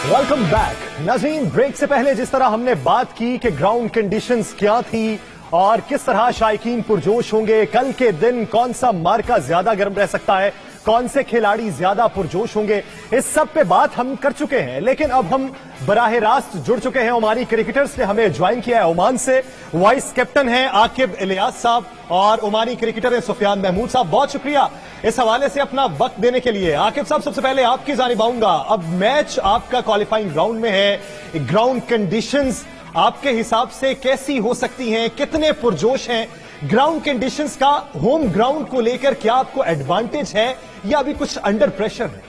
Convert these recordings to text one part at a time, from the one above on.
Welcome back. नाज़रीन, break से पहले जिस तरह हमने बात की कि ग्राउंड कंडीशंस क्या थी और किस तरह शायकीन पुरजोश होंगे, कल के दिन कौन सा मार्का ज्यादा गर्म रह सकता है, कौन से खिलाड़ी ज्यादा पुरजोश होंगे, इस सब पे बात हम कर चुके हैं। लेकिन अब हम बराह रास्त जुड़ चुके हैं। ओमानी क्रिकेटर्स ने हमें ज्वाइन किया है ओमान से। वाइस कैप्टन हैं आकिब इलियास साहब और ओमानी क्रिकेटर हैं सुफियान महमूद साहब। बहुत शुक्रिया इस हवाले से अपना वक्त देने के लिए। आकिब साहब, सबसे पहले आपकी जानिब आऊंगा। अब मैच आपका क्वालिफाइंग ग्राउंड में है, ग्राउंड कंडीशंस आपके हिसाब से कैसी हो सकती हैं, कितने पुरजोश हैं? ग्राउंड कंडीशंस का होम ग्राउंड को लेकर क्या आपको एडवांटेज है या अभी कुछ अंडर प्रेशर है?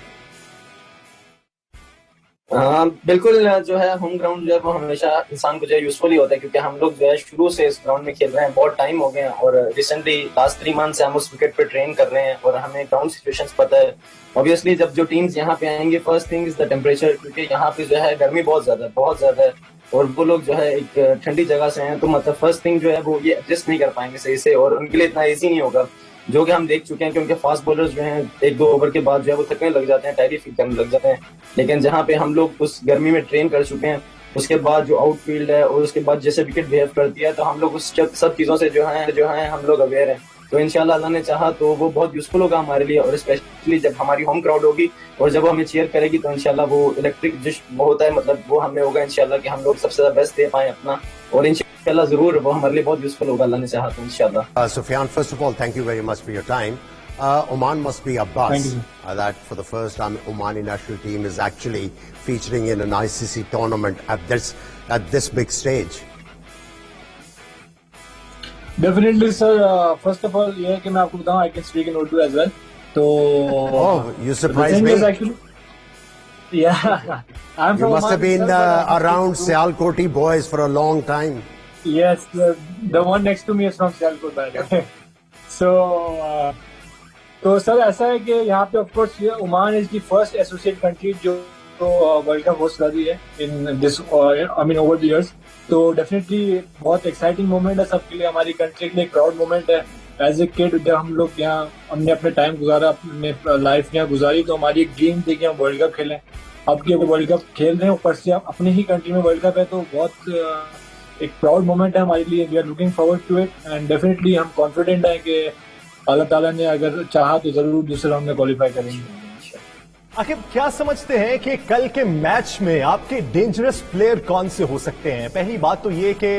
बिल्कुल जो है होम ग्राउंड जो है वो हमेशा इंसान को जो है यूजफुल ही होता है, क्योंकि हम लोग जो है शुरू से इस ग्राउंड में खेल रहे हैं, बहुत टाइम हो गए हैं और रिसेंटली लास्ट 3 मंथ से हम उस विकेट पे ट्रेन कर रहे हैं और हमें ग्राउंड सिचुएशंस पता है। ऑब्वियसली जब जो टीम्स यहाँ पे आएंगे, first thing is the temperature, क्योंकि यहाँ पे जो है गर्मी बहुत ज्यादा है और वो लोग जो है एक ठंडी जगह से हैं, तो मतलब फर्स्ट थिंग जो है वो ये एडजस्ट नहीं कर पाएंगे सही से और उनके लिए इतना ईजी नहीं होगा, जो कि हम देख चुके हैं कि उनके फास्ट बॉलर्स जो हैं 1-2 ओवर के बाद जो है वो थकने लग जाते हैं, टायरी फील करने लग जाते हैं। लेकिन जहाँ पे हम लोग उस गर्मी में ट्रेन कर चुके हैं, उसके बाद जो आउटफील्ड है और उसके बाद जैसे विकेट बिहेव करती है, तो हम लोग उस सब चीजों से जो है हम लोग अवेयर हैं। तो इंशाल्लाह अल्लाह ने चाहा तो वो बहुत यूजफुल होगा हमारे लिए, और स्पेशली जब हमारी होम क्राउड होगी और जब वो हमें चीयर करेगी तो इंशाल्लाह वो इलेक्ट्रिक जिश वो होता है, मतलब वो हमें होगा इंशाल्लाह कि हम लोग सबसे ज्यादा बेस्ट दे पाए अपना, और इंशाल्लाह जरूर वो हमारे लिए बहुत यूजफुल होगा अल्लाह ने चाहा तो इंशाल्लाह। Sufyan, first of all, thank you very much for your time. Oman must be a buzz that for the first time Omani national team is actually featuring in an ICC tournament at this big stage. Definitely, sir. First of all, ये है कि मैं आपको बताऊं, I can speak in Urdu as well. तो Oh, you surprised me. Actually, yeah, I'm You from must have Oman, been sir, but I'm around from- Sialkoti boys for a long time. Yes, the one next to me is from Sialkot, by the way. So, तो sir ऐसा है कि यहाँ पे of course Oman is the first associate country जो world cup host कर रही है in this I mean over the years. तो डेफिनेटली बहुत एक्साइटिंग मोमेंट है सबके लिए, हमारी कंट्री के लिए प्राउड मोमेंट है। एज ए किड जब हम लोग यहाँ हमने अपने टाइम गुजारा, अपने लाइफ यहाँ गुजारी, तो हमारी एक ड्रीम थी कि हम वर्ल्ड कप खेलें। अब कि वर्ल्ड कप खेल रहे हैं, ऊपर से अपनी ही कंट्री में वर्ल्ड कप है, तो बहुत एक प्राउड मोमेंट है हमारे लिए। We are looking forward to it and definitely हम कॉन्फिडेंट है कि अल्लाह ताला ने अगर चाहा तो जरूर दूसरे राउंड में क्वालिफाई करेंगे। आखिर क्या समझते हैं कि कल के मैच में आपके डेंजरस प्लेयर कौन से हो सकते हैं? पहली बात तो ये कि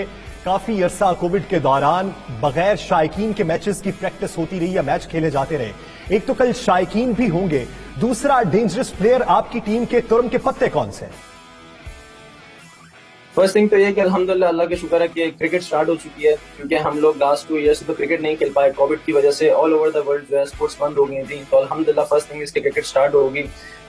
काफी अरसा कोविड के दौरान बगैर शायकीन के मैचेस की प्रैक्टिस होती रही या मैच खेले जाते रहे। एक तो कल शायकीन भी होंगे, दूसरा डेंजरस प्लेयर आपकी टीम के तुरम के पत्ते कौन से हैं? फर्स्ट थिंग तो ये कि अल्हम्दुलिल्लाह अल्लाह का शुक्र है कि क्रिकेट स्टार्ट हो चुकी है, क्योंकि हम लोग लास्ट 2 ईयर्स से तो क्रिकेट नहीं खेल पाए कोविड की वजह से। ऑल ओवर द वर्ल्ड जो है स्पोर्ट्स बंद हो गई थी, तो अल्हम्दुलिल्लाह फर्स्ट थिंग इसके क्रिकेट स्टार्ट होगी।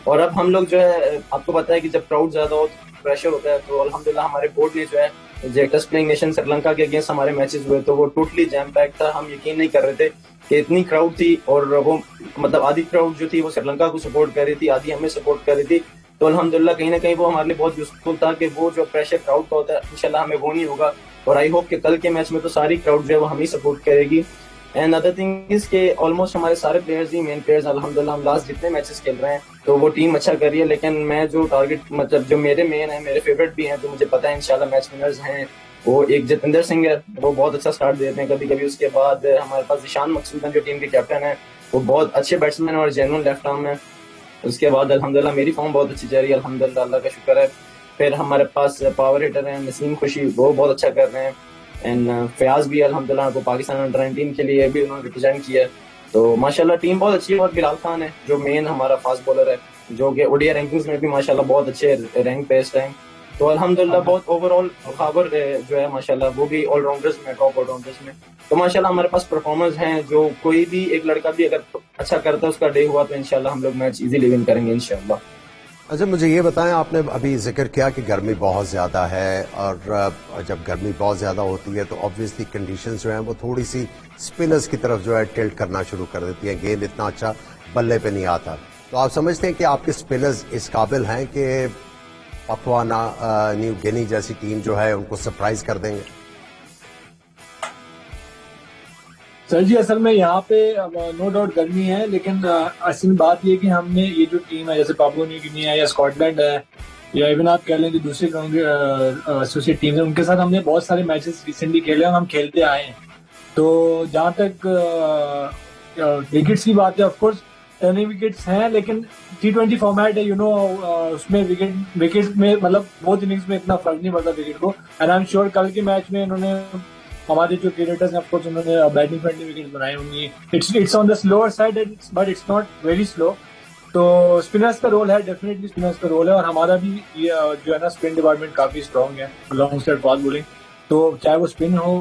और अब हम लोग जो है, आपको पता है कि जब क्राउड ज्यादा हो तो प्रेशर होता है, तो अल्हम्दुलिल्लाह हमारे बोर्ड ने जो है टेस्ट प्लेइंग नेशन श्रीलंका के अगेंस्ट हमारे मैचेस हुए, तो वो टोटली जैम पैक था। हम यकीन नहीं कर रहे थे कि इतनी क्राउड थी, और वो मतलब आधी क्राउड जो थी वो श्रीलंका को सपोर्ट कर रही थी, आधी हमें सपोर्ट कर रही थी। तो अल्हम्दुलिल्लाह कहीं ना कहीं वो हमारे लिए बहुत यूजफुल था कि वो जो प्रेशर क्राउड का होता है इंशाल्लाह हमें वो नहीं होगा, और आई होप कि कल के मैच में तो सारी क्राउड जो है वो हमें सपोर्ट करेगी। एंड अदर थिंग इज के ऑलमोस्ट हमारे सारे प्लेयर्स ही मेन प्लेयर्स अल्हम्दुलिल्लाह हम लास्ट जितने मैचेस खेल रहे हैं तो वो टीम अच्छा कर रही है। लेकिन मैं जो टारगेट मतलब जो मेरे मेन है, मेरे फेवरेट भी हैं, तो मुझे पता है इंशाल्लाह मैच विनर्स हैं। वो एक जितेंद्र सिंह है, वो बहुत अच्छा स्टार्ट देते हैं कभी कभी। उसके बाद हमारे पास ईशान मकसूद हैं जो टीम के कैप्टन है, वो बहुत अच्छे बैट्समैन और जेन्युइन लेफ्ट आर्म है। उसके बाद अल्हम्दुलिल्लाह मेरी फॉर्म बहुत अच्छी जा रही है, अल्हम्दुलिल्लाह अल्लाह का शुक्र है। फिर हमारे पास पावर हिटर हैं नसीम खुशी, वो बहुत अच्छा कर रहे हैं। एंड फयाज भी अल्हम्दुलिल्लाह को पाकिस्तान अंडर 19 के लिए भी उन्होंने रिप्रेजेंट किया है, तो माशाल्लाह टीम बहुत अच्छी है। और बिलाल खान है जो मेन हमारा फास्ट बॉलर है, जो कि ओडीआई रैंकिंग्स में भी माशाल्लाह बहुत अच्छे रैंक पे इस टाइम। तो अल्हम्दुलिल्लाह बहुत ओवरऑल खबर जो है माशाल्लाह वो भी ऑलराउंडर्स में, टॉप ऑलराउंडर्स में। तो माशाल्लाह हमारे पास परफॉर्मर्स हैं, जो कोई भी एक लड़का भी अगर अच्छा करता है उसका डे हुआ तो इंशाल्लाह हम लोग मैच इजीली विन करेंगे इंशाल्लाह। अच्छा, मुझे ये बताएं, आपने अभी जिक्र किया कि गर्मी बहुत ज़्यादा है, और जब गर्मी बहुत ज़्यादा होती है तो ऑब्वियसली कंडीशंस जो हैं वो थोड़ी सी स्पिनर्स की तरफ जो है टिल्ट करना शुरू कर देती हैं, गेंद इतना अच्छा बल्ले पे नहीं आता। तो आप समझते हैं कि आपके स्पिनर्स इस काबिल हैं कि पपुआ न्यू गिनी जैसी टीम जो है उनको सरप्राइज कर देंगे? सर जी असल में यहाँ पे नो डाउट गर्मी है, लेकिन असल बात ये कि हमने ये जो टीम है जैसे पापुआ न्यू गिनी है या स्कॉटलैंड है या इवन आप कह लें जो दूसरे एसोसिएट टीम है उनके साथ हमने बहुत सारे मैचेस रिसेंटली खेले और हम खेलते आए हैं। तो जहाँ तक विकेट्स की बात है, ऑफ कोर्स टर्निंग विकेट्स हैं, लेकिन T20 फॉर्मेट है, उसमें विकेट में मतलब बहुत इनिंग्स में इतना फर्क नहीं पड़ता विकेट को। एंड आई एम श्योर कल के मैच में इन्होंने हमारे जो क्रिकेटर्स हैं, ऑफ कोर्स उन्होंने बैटिंग फ्रेंडली विकेट बनाए होंगी। It's on the slower side but it's not very slow. तो स्पिनर्स का रोल है, डेफिनेटली स्पिनर्स का रोल है, और हमारा भी ये जो है ना स्पिन डिपार्टमेंट काफी स्ट्रॉन्ग है लॉन्ग साइड फास्ट बॉलिंग। तो चाहे वो स्पिन हो,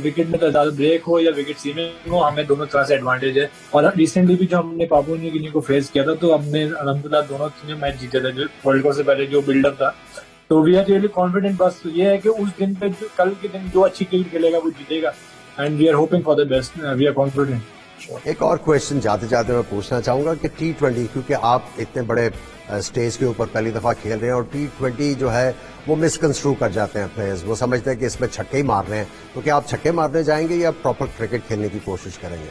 विकेट में तो ज्यादा ब्रेक हो या विकेट सीमिंग हो, हमें दोनों तरह से एडवांटेज है। और रिसेंटली भी जो हमने पापुआ न्यू गिनी को फेस किया था, तो हमने अलहमदुलिल्लाह दोनों मैच जीते थे जो वर्ल्ड कप से पहले जो बिल्डअप था। तो वी आर रियली कॉन्फिडेंट। बस ये है कि उस दिन पे कल के दिन जो अच्छी क्रिकेट खेलेगा वो जीतेगा, and we are hoping for the best, we are confident. एक और क्वेश्चन जाते जाते मैं पूछना चाहूंगा कि T20, क्योंकि आप इतने बड़े स्टेज के ऊपर पहली दफा खेल रहे हैं, और T20 जो है वो मिसकंस्ट्रू कर जाते हैं प्लेयर्स, वो समझते हैं कि इसमें छक्के ही मार रहे हैं। तो क्या आप छक्के मारने जाएंगे या प्रॉपर क्रिकेट खेलने की कोशिश करेंगे?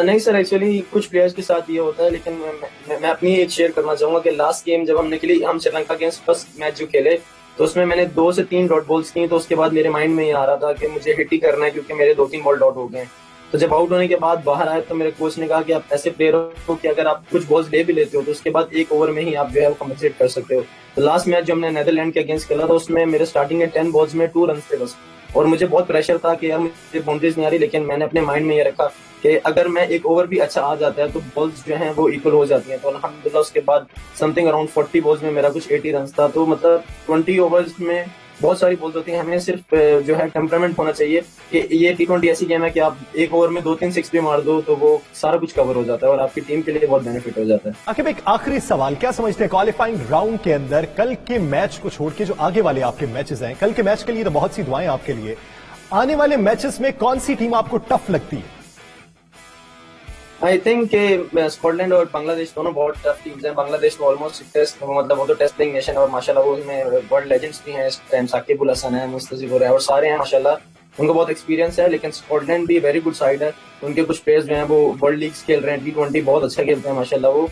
नहीं सर, एक्चुअली कुछ प्लेयर्स के साथ ये होता है, लेकिन मैं अपनी एक शेयर करना चाहूंगा कि लास्ट गेम जब हमने खेली, हम श्रीलंका अगेंस्ट फर्स्ट मैच जो खेले, तो उसमें मैंने 2 से 3 डॉट बॉल्स की। तो उसके बाद मेरे माइंड में ये आ रहा था कि मुझे हिट ही करना है, क्योंकि मेरे 2-3 बॉल डॉट हो गए। तो जब आउट होने के बाद बाहर आए तो मेरे कोच ने कहा कि आप ऐसे प्लेयर हो कि अगर आप कुछ बॉल्स ले भी लेते हो तो उसके बाद 1 ओवर में ही आप जो है वो कंपनसेट कर सकते हो। तो लास्ट मैच जो हमने नीदरलैंड के अगेंस्ट खेला था, उसमें मेरे स्टार्टिंग के 10 बॉल्स में 2 रन थे बस, और मुझे बहुत प्रेशर था कि यार मुझे बाउंड्रीज नहीं आ रही। लेकिन मैंने अपने माइंड में ये रखा कि अगर मैं 1 ओवर भी अच्छा आ जाता है तो बॉल्स जो हैं वो इक्वल हो जाती हैं। तो अल्हम्दुलिल्लाह उसके बाद समथिंग अराउंड 40 बॉल्स में मेरा कुछ 80 रन था। तो मतलब 20 ओवर्स में बहुत सारी बॉल्स होती हैं, हमें सिर्फ जो है टेम्परामेंट होना चाहिए कि ये T20 ऐसी गेम है कि आप 1 ओवर में 2-3 सिक्स भी मार दो तो वो सारा कुछ कवर हो जाता है और आपकी टीम के लिए बहुत बेनिफिट हो जाता है। आखिर एक आखिरी सवाल, क्या समझते हैं क्वालिफाइंग राउंड के अंदर कल के मैच को छोड़ के जो आगे वाले आपके मैचेस हैं, कल के मैच के लिए तो बहुत सी दुआएं आपके लिए, आने वाले मैचेस में कौन सी टीम आपको टफ लगती है? आई थिंक स्कॉटलैंड और बांग्लादेश दोनों बहुत टफ टीम्स हैं। बांग्लादेश तो ऑलमोस्ट टेस्ट, मतलब वो तो टेस्ट प्लेइंग नेशन है और माशाल्लाह वो उसमें वर्ल्ड लेजेंड्स भी हैं इस टाइम, साकिब उल हसन है, मुस्तफिजुर है और सारे हैं माशाल्लाह, उनको बहुत एक्सपीरियंस है। लेकिन स्कॉटलैंड भी वेरी गुड साइड है, उनके कुछ प्लेयर्स जो हैं वो वर्ल्ड लीग्स खेल रहे हैं, T20 बहुत अच्छा खेलते हैं माशाल्लाह वो।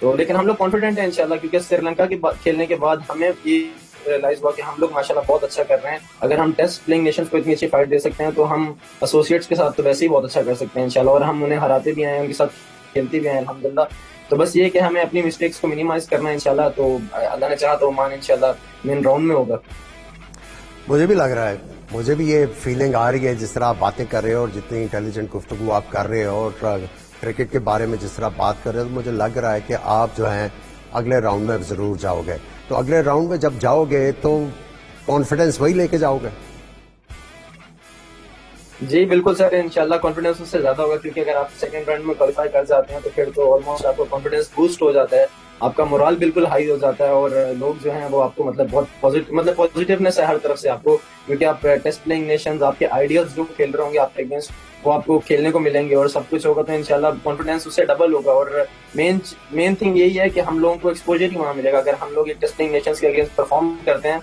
तो लेकिन हम लोग कॉन्फिडेंट हैं इंशाल्लाह, क्योंकि श्रीलंका के खेलने के बाद हमें ये रियलाइज हुआ कि हम लोग माशाल्लाह बहुत अच्छा कर रहे हैं। अगर हम टेस्ट प्लेइंग नेशंस को इतनी अच्छी फाइट दे सकते हैं तो हम एसोसिएट्स के साथ तो वैसे ही बहुत अच्छा कर सकते हैं इंशाल्लाह, और हम उन्हें हराते भी हैं, उनके साथ खेलते भी हैं अल्हम्दुलिल्लाह। तो बस ये कि हमें अपनी मिस्टेक्स को मिनिमाइज करना है इंशाल्लाह। तो अल्लाह ने चाहा तो ओमान इंशाल्लाह मेन राउंड में होगा। मुझे भी लग रहा है, मुझे भी ये फीलिंग आ रही है जिस तरह आप बातें कर रहे हो और जितनी इंटेलिजेंट गुफ्तगू आप कर रहे हो और क्रिकेट के बारे में जिस तरह बात कर रहे हो, तो मुझे लग रहा है कि आप जो हैं अगले राउंड में जरूर जाओगे। तो अगले राउंड में जब जाओगे तो कॉन्फिडेंस वही लेके जाओगे? जी बिल्कुल सर, इंशाल्लाह कॉन्फिडेंस उससे ज्यादा होगा, क्योंकि अगर आप सेकंड राउंड में क्वालिफाई कर जाते हैं तो फिर तो ऑलमोस्ट आपको कॉन्फिडेंस बूस्ट हो जाता है, आपका मोरल बिल्कुल हाई हो जाता है और लोग जो हैं वो आपको मतलब बहुत पॉजिटिवनेस है हर तरफ से आपको, क्योंकि आप टेस्ट प्लेइंग नेशंस, आपके आइडियाज जो खेल रहे होंगे आपके अगेंस्ट वो आपको खेलने को मिलेंगे और सब कुछ होगा। तो इंशाल्लाह कॉन्फिडेंस उससे डबल होगा। और मेन थिंग यही है कि हम लोगों को एक्सपोजर ही वहां मिलेगा। अगर हम लोग टेस्ट प्लेइंग नेशंस के अगेंस्ट परफॉर्म करते हैं,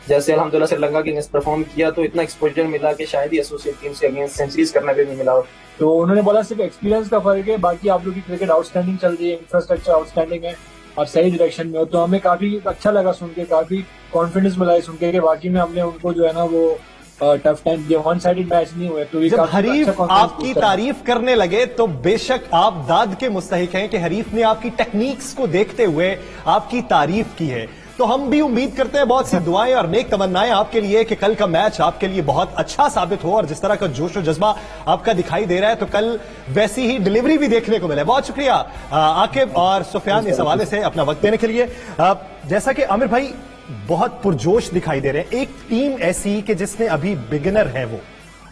जैसे अल्हम्दुलिल्लाह श्रीलंका के अगेंस्ट परफॉर्म किया, तो इतना एक्सपोजर मिला कि शायद ही एसोसिएट टीम के अगेंस्ट सेंचुरीज करना भी नहीं मिला। तो उन्होंने बोला सिर्फ एक्सपीरियंस का फर्क है, बाकी आप लोग की क्रिकेट आउटस्टैंडिंग चल रही है, इंफ्रास्ट्रक्चर आउटस्टैंडिंग है और सही डायरेक्शन में हो। तो हमें काफी अच्छा लगा सुन के, काफी कॉन्फिडेंस मिला सुन के कि वाकई में हमने उनको जो है ना वो टफ टाइम दिया, वन साइडेड मैच नहीं हुआ। तो जब हरीफ आपकी तारीफ करने लगे तो बेशक आप दाद के मुस्तहिक हैं कि हरीफ ने आपकी टेक्निक्स को देखते हुए आपकी तारीफ की है। तो हम भी उम्मीद करते हैं, बहुत सी दुआएं और नेक तमन्नाएं आपके लिए कि कल का मैच आपके लिए बहुत अच्छा साबित हो और जिस तरह का जोश और जज्बा आपका दिखाई दे रहा है तो कल वैसी ही डिलीवरी भी देखने को मिले। बहुत शुक्रिया आकिब और सुफियान इस हवाले से अपना वक्त देने के लिए। जैसा कि आमिर भाई बहुत पुरजोश दिखाई दे रहे हैं, एक टीम ऐसी कि जिसने अभी बिगिनर है वो,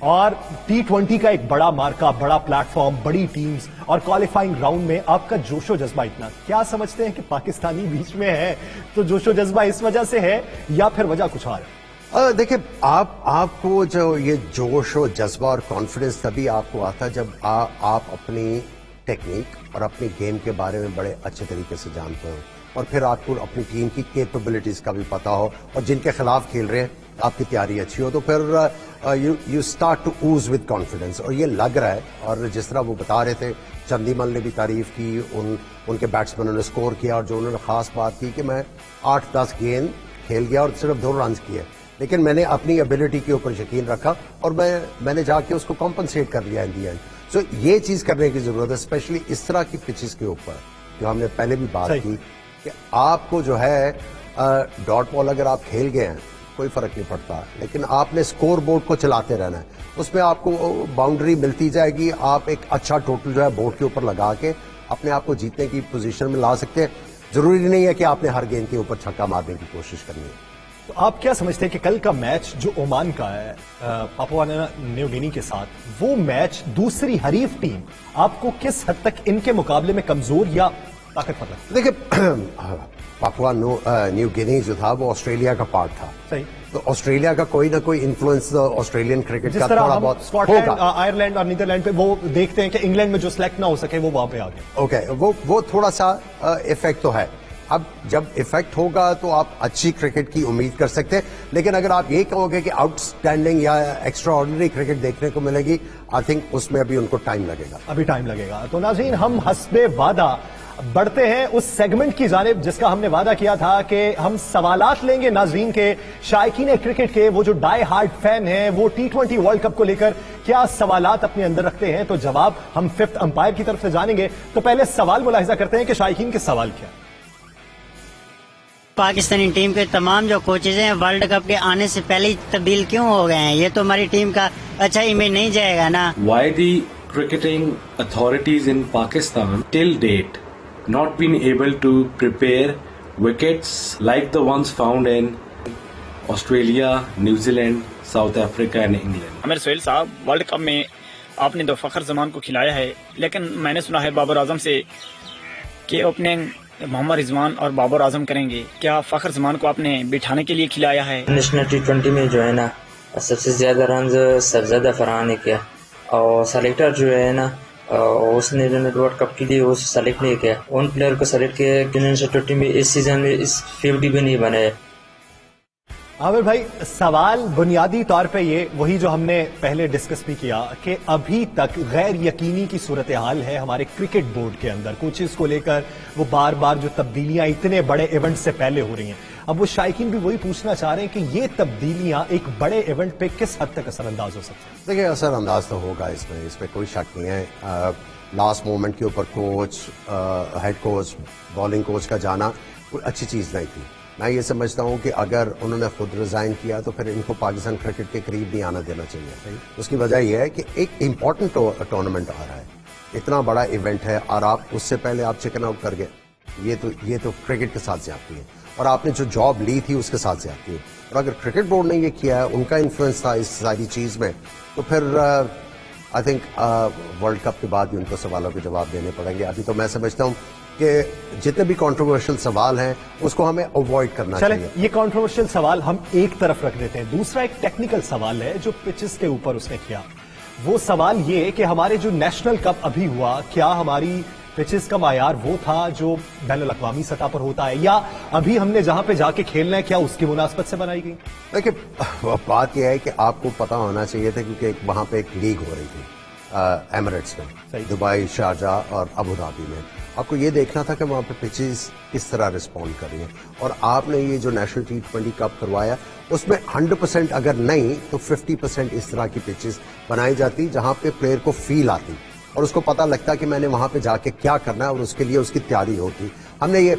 और T20 का एक बड़ा मार्का, बड़ा प्लेटफॉर्म, बड़ी टीम्स और क्वालिफाइंग राउंड में आपका जोशो जज्बा इतना, क्या समझते हैं कि पाकिस्तानी बीच में है तो जोशो जज्बा इस वजह से है या फिर वजह कुछ और है? देखिए, आपको जो ये जोश और जज्बा और कॉन्फिडेंस तभी आपको आता जब आप अपनी टेक्निक और अपनी गेम के बारे में बड़े अच्छे तरीके से जानते हो और फिर आपको अपनी टीम की कैपेबिलिटीज का भी पता हो और जिनके खिलाफ खेल रहे हैं آپ کی تیاری اچھی ہو تو پھر you start to ooze with confidence. اور یہ لگ رہا ہے, اور جس طرح وہ بتا رہے تھے, چندیمل نے بھی تعریف کی, ان کے بیٹسمینوں نے اسکور کیا, اور جو انہوں نے خاص بات کی کہ میں 8-10 گیند کھیل گیا اور صرف 2 رنز کیے, لیکن میں نے اپنی ایبلٹی کے اوپر یقین رکھا اور میں نے جا کے اس کو کمپنسیٹ کر لیا ان دی اینڈ. سو یہ چیز کرنے کی ضرورت ہے, اسپیشلی اس طرح کی پچز کے اوپر جو ہم نے پہلے بھی بات کی کہ آپ کو جو ہے ڈاٹ بال اگر آپ کھیل گئے ہیں کوئی فرق نہیں پڑتا, لیکن آپ نے اسکور بورڈ کو چلاتے رہنا ہے, اس میں آپ کو باؤنڈری ملتی جائے گی, آپ ایک اچھا ٹوٹل جو ہے بورڈ کے اوپر لگا کے اپنے آپ کو جیتنے کی پوزیشن میں لا سکتے ہیں. ضروری نہیں ہے کہ آپ نے ہر گیند کے اوپر چھکا مارنے کی کوشش کرنی ہے. تو آپ کیا سمجھتے ہیں کہ کل کا میچ جو عمان کا ہے پاپوا نیو گینی کے ساتھ, وہ میچ دوسری حریف ٹیم آپ کو کس حد تک ان کے مقابلے میں کمزور یا طاقتور لگتا ہے؟ دیکھیں, پاپوا نیو گینی جو تھا وہ آسٹریلیا کا پارٹ تھا, صحیح, تو آسٹریلیا کا کوئی نہ کوئی انفلوئنس آسٹریلین کرکٹ جس کا طرح تھوڑا ہم بہت اسکاٹ ہوگا. آئرلینڈ اور نیدرلینڈ پہ وہ دیکھتے ہیں کہ انگلینڈ میں جو سلیکٹ نہ ہو سکے وہ وہاں پہ آ گئے. اوکے, وہ تھوڑا سا افیکٹ تو ہے. اب جب افیکٹ ہوگا تو آپ اچھی کرکٹ کی امید کر سکتے ہیں, لیکن اگر آپ یہ کہو گے کہ آؤٹ اسٹینڈنگ یا ایکسٹرا آرڈنری کرکٹ دیکھنے کو ملے گی, آئی تھنک اس میں ابھی ان کو ٹائم لگے گا. ابھی ٹائم لگے گا. تو ناظرین, ہم حسب وعدہ بڑھتے ہیں اس سیگمنٹ کی جانب جس کا ہم نے وعدہ کیا تھا کہ ہم سوالات لیں گے ناظرین کے, شائقین کرکٹ کے, وہ جو ڈائی ہارڈ فین ہیں, وہ T20 ورلڈ کپ کو لے کر کیا سوالات اپنے اندر رکھتے ہیں. تو جواب ہم 5th امپائر کی طرف سے جانیں گے. تو پہلے سوال ملاحظہ کرتے ہیں کہ شائقین کے سوال کیا. پاکستانی ٹیم کے تمام جو کوچز ہیں ورلڈ کپ کے آنے سے پہلے ہی تبدیل کیوں ہو گئے ہیں؟ یہ تو ہماری ٹیم کا اچھا امیج نہیں جائے گا نا. Why the cricketing authorities in Pakistan till date not been able to prepare wickets like the ones found in Australia, New Zealand, South Africa and England. عامر سہیل صاحب, ورلڈ کپ میں آپ نے تو فخر زمان کو کھلایا ہے, لیکن میں نے سنا ہے بابر اعظم سے کہ اوپننگ محمد رضوان اور بابر اعظم کریں گے. کیا فخر زمان کو آپ نے بٹھانے کے لیے کھلایا ہے؟ نیشنل T20 میں جو ہے نا سب سے زیادہ رنز سرزادہ فرحان نے کیا, اور سلیکٹر جو ہے نا اس نے ورلڈ کپ کے لیے وہ سلیکٹ نہیں کیا, ان پلیئر کو سلیکٹ کیا کہ نیشنل T20 میں اس سیزن میں اس 50 بھی نہیں بنے. عامر بھائی, سوال بنیادی طور پہ یہ وہی جو ہم نے پہلے ڈسکس بھی کیا کہ ابھی تک غیر یقینی کی صورتحال ہے ہمارے کرکٹ بورڈ کے اندر کوچز کو لے کر. وہ بار بار جو تبدیلیاں اتنے بڑے ایونٹ سے پہلے ہو رہی ہیں, اب وہ شائقین بھی وہی پوچھنا چاہ رہے ہیں کہ یہ تبدیلیاں ایک بڑے ایونٹ پہ کس حد تک اثر انداز ہو سکتی ہیں؟ دیکھیں, اثر انداز تو ہوگا اس میں کوئی شک نہیں ہے. لاسٹ مومنٹ کے اوپر coach, head coach, bowling coach کا جانا کوئی اچھی چیز نہیں تھی. میں یہ سمجھتا ہوں کہ اگر انہوں نے خود ریزائن کیا تو پھر ان کو پاکستان کرکٹ کے قریب نہیں آنا دینا چاہیے. اس کی وجہ یہ ہے کہ ایک امپورٹنٹ ٹورنامنٹ آ رہا ہے, اتنا بڑا ایونٹ ہے, اور آپ اس سے پہلے آپ چکن آؤٹ کر گئے. یہ تو کرکٹ کے ساتھ زیادتی ہے, اور آپ نے جو جاب لی تھی اس کے ساتھ زیادتی ہے. اور اگر کرکٹ بورڈ نے یہ کیا ہے, ان کا انفلوئنس تھا اس ساری چیز میں, تو پھر آئی تھنک ورلڈ کپ کے بعد بھی ان کو سوالوں کے جواب دینے پڑیں گے. ابھی تو میں سمجھتا ہوں کہ جتنے بھی کنٹروورشل سوال ہیں اس کو ہمیں اوائڈ کرنا چاہیے. چلیں, یہ کنٹروورشل سوال ہم ایک طرف رکھ دیتے ہیں. دوسرا ایک ٹیکنیکل سوال ہے جو پچز کے اوپر اس نے کیا. وہ سوال یہ کہ ہمارے جو نیشنل کپ ابھی ہوا, کیا ہماری پچز کا معیار وہ تھا جو بین الاقوامی سطح پر ہوتا ہے, یا ابھی ہم نے جہاں پہ جا کے کھیلنا ہے کیا اس کی مناسبت سے بنائی گئی؟ دیکھیں, بات یہ ہے کہ آپ کو پتا ہونا چاہیے تھا کیونکہ وہاں پہ ایک لیگ ہو رہی تھی ایمریٹس میں, دبئی, شارجہ اور ابو ظہبی میں. آپ کو یہ دیکھنا تھا کہ وہاں پہ پچز کس طرح رسپونڈ کر رہی ہیں, اور آپ نے یہ جو نیشنل T20 کپ کروایا اس میں 100% اگر نہیں تو 50% اس طرح کی پچز بنائی جاتی جہاں پہ پلیئر کو فیل آتی اور اس کو پتا لگتا کہ میں نے وہاں پہ جا کے کیا کرنا ہے, اور اس کے لیے اس کی تیاری ہوتی. ہم نے یہ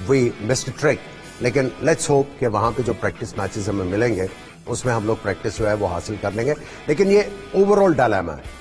وی مسڈ ٹریک, لیکن لیٹس ہوپ کہ وہاں پہ جو پریکٹس میچز ہمیں ملیں گے اس میں ہم لوگ پریکٹس جو ہے وہ حاصل کر لیں گے. لیکن یہ اوور آل ڈائلیما ہے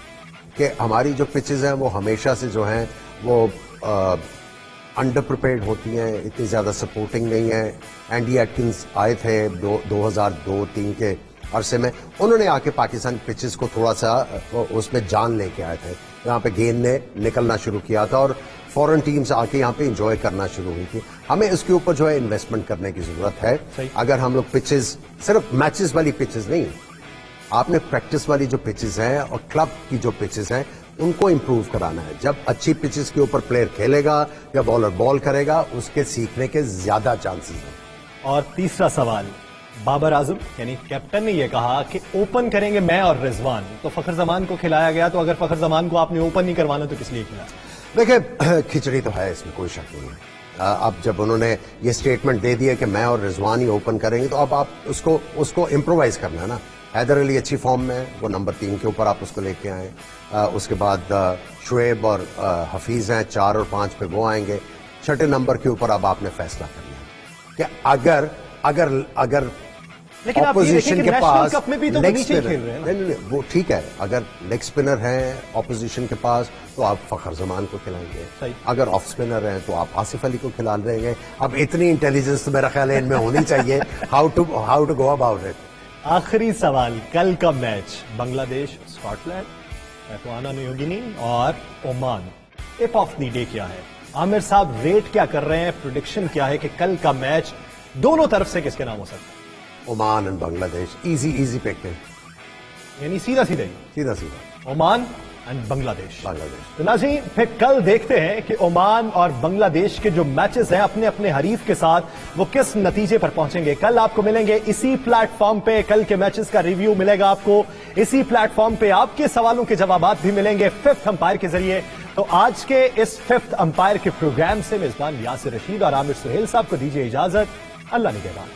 کہ ہماری جو پچز ہیں وہ ہمیشہ سے جو ہیں وہ انڈر پریپیئرڈ ہوتی ہیں, اتنی زیادہ سپورٹنگ نہیں ہے. اینڈی ایٹکنز آئے تھے 2002-03 کے عرصے میں, انہوں نے آ کے پاکستان پچز کو تھوڑا سا اس میں جان لے کے آئے تھے, یہاں پہ گیند نے نکلنا شروع کیا تھا اور فورن ٹیمز آ کے یہاں پہ انجوائے کرنا شروع ہوئی تھی. ہمیں اس کے اوپر جو ہے انویسٹمنٹ کرنے کی ضرورت ہے. اگر ہم لوگ پچز, صرف میچز والی پچز نہیں, آپ نے پریکٹس والی جو پچز ہیں اور کلب کی جو پچز ہیں ان کو امپروو کرانا ہے. جب اچھی پچز کے اوپر پلیئر کھیلے گا یا بالر بال کرے گا, اس کے سیکھنے کے زیادہ چانسز ہیں. اور تیسرا سوال बाबर आजम यानी कैप्टन ने यह कहा कि ओपन करेंगे मैं और रिजवान, तो फखर जमान को खिलाया गया, तो अगर फखर जमान को आपने ओपन नहीं करवाना तो किस लिए खिलाया? देखिए खिचड़ी तो है, इसमें कोई शक नहीं है। अब जब उन्होंने ये स्टेटमेंट दे दिया कि मैं और रिजवान ही ओपन करेंगे, तो अब आप उसको इम्प्रोवाइज करना है ना। हैदर अली अच्छी फॉर्म में है, वो नंबर 3 के ऊपर आप उसको लेके आए। उसके बाद शुएब और हफीज हैं 4 और 5 पे, वो आएंगे। छठे नंबर के ऊपर अब आपने फैसला करना है कि अगर लेकिन आप ये देखिए ऑपोजिशन कि के नेशनल पास कप में भी तो लेग नीचे स्पिनर खेल रहे हैं ना। नहीं, वो ठीक है, अगर लेग स्पिनर हैं ऑपोजिशन के पास तो आप फखर जमान को खिलाएंगे, सही। अगर ऑफ स्पिनर हैं तो आप आसिफ अली को खिला रहेंगे। अब इतनी इंटेलिजेंस तो मेरा ख्याल है इनमें होनी चाहिए how to go about it. आखिरी सवाल, कल का match Bangladesh Scotland, Papua New Guinea और Oman, tip of the day क्या है? आमिर साहब रेट क्या कर रहे हैं, प्रेडिक्शन क्या है कि कल का मैच दोनों तरफ से किसके नाम हो सकता है? Oman and Bangladesh, easy pick है, यानी सीधा सीधा ओमान एंड बांग्लादेश। बांग्लादेश। तो नाज़रीन, फिर कल देखते हैं कि ओमान और बांग्लादेश के जो मैचेस हैं अपने अपने हरीफ के साथ वो किस नतीजे पर पहुंचेंगे। कल आपको मिलेंगे इसी प्लेटफॉर्म पे, कल के मैचेस का रिव्यू मिलेगा आपको इसी प्लेटफॉर्म पे, आपके सवालों के जवाबात भी मिलेंगे फिफ्थ अंपायर के जरिए। तो आज के इस फिफ्थ अंपायर के प्रोग्राम से मेजबान यासिर रशीद और आमिर सुहेल साहब को दीजिए इजाजत। अल्लाह निगहबान।